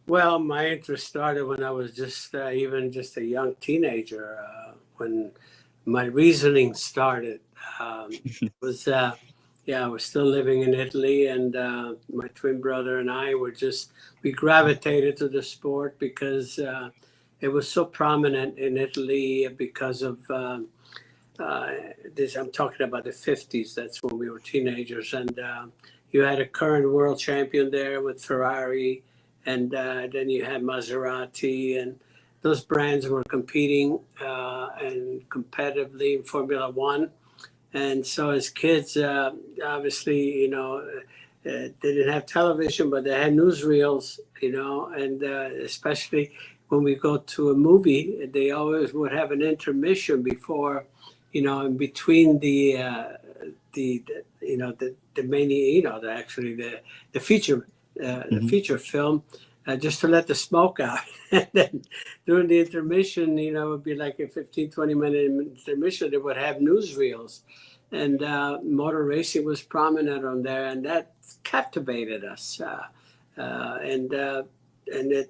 Well, my interest started when I was even just a young teenager. When my reasoning started, it was yeah, I was still living in Italy, and my twin brother and I we gravitated to the sport because it was so prominent in Italy because of uh, this. I'm talking about the 50s. That's when we were teenagers, and you had a current world champion there with Ferrari, and then you had Maserati, and those brands were competing and competitively in Formula One. And so as kids, obviously, they didn't have television, but they had newsreels, and especially when we go to a movie, they always would have an intermission before, in between the main, the feature, the feature film, just to let the smoke out. And then during the intermission, it would be like a 15, 20-minute intermission. They would have newsreels. And motor racing was prominent on there, and that captivated us.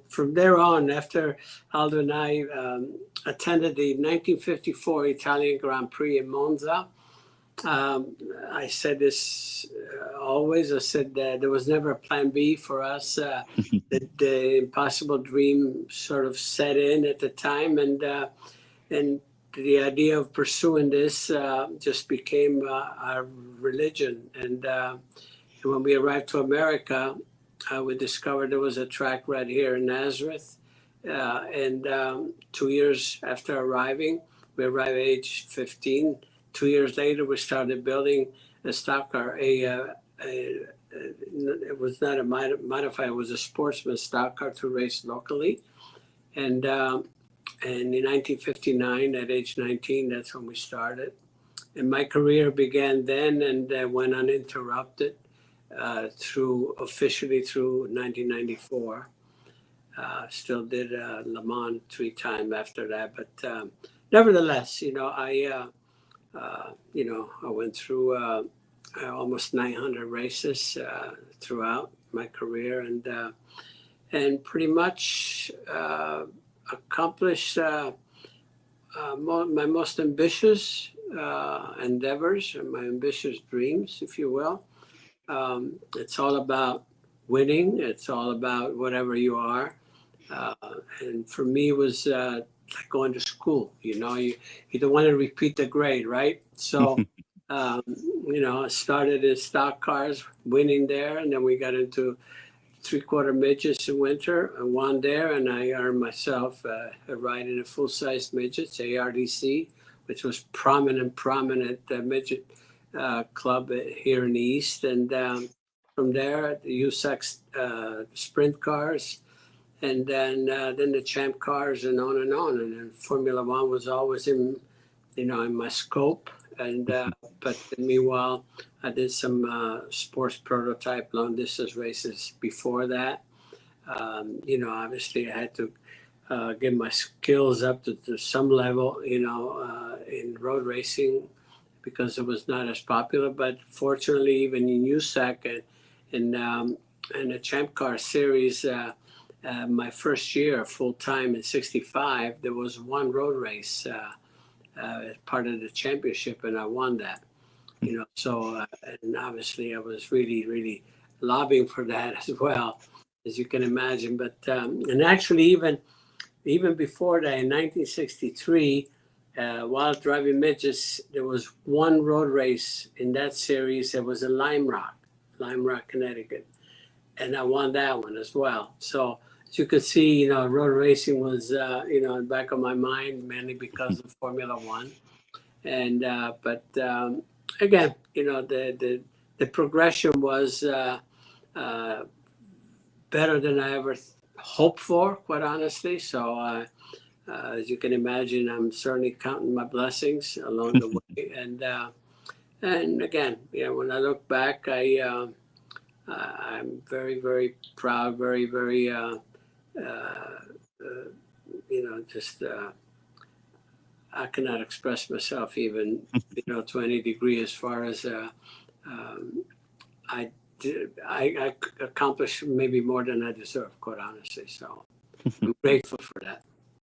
From there on, after Aldo and I attended the 1954 Italian Grand Prix in Monza, I said this always. I said there was never a plan B for us. The impossible dream sort of set in at the time, and the idea of pursuing this just became our religion. And when we arrived to America, we discovered there was a track right here in Nazareth. And 2 years after arriving, we arrived at age 15. 2 years later, we started building a stock car. It was not a modified, it was a sportsman stock car to race locally. And in 1959, at age 19, that's when we started. And my career began then and went uninterrupted officially through 1994. Still did Le Mans 3 times after that. But nevertheless, I went through almost 900 races throughout my career, and pretty much accomplished my most ambitious endeavors, and my ambitious dreams, if you will. It's all about winning. It's all about whatever you are. And for me, it was like going to school. You don't want to repeat the grade, right? So, I started in stock cars, winning there, and then we got into 3/4 midgets in winter. I won there, and I earned myself a ride in a full-size midgets, ARDC, which was prominent midget club here in the East. And from there, the USAC sprint cars, and then the champ cars, and on and on. And then Formula One was always in my scope. And but meanwhile, I did some sports prototype long distance races before that. Obviously I had to get my skills up to some level, in road racing, because it was not as popular. But fortunately, even in USAC and the Champ Car Series, my first year full time in '65, there was one road race as part of the championship, and I won that. So and obviously I was really, really lobbying for that as well, as you can imagine. But and actually, even before that, in 1963, while driving midgets, there was one road race in that series. It was in Lime Rock, Connecticut, and I won that one as well. So as you can see, road racing was in the back of my mind, mainly because of Formula One. And but again, the progression was better than I ever hoped for, quite honestly. So as you can imagine, I'm certainly counting my blessings along the way. And again, when I look back, I'm very, very proud, very, very just I cannot express myself even to any degree, as far as I I accomplished maybe more than I deserve, quite honestly. So I'm grateful for that.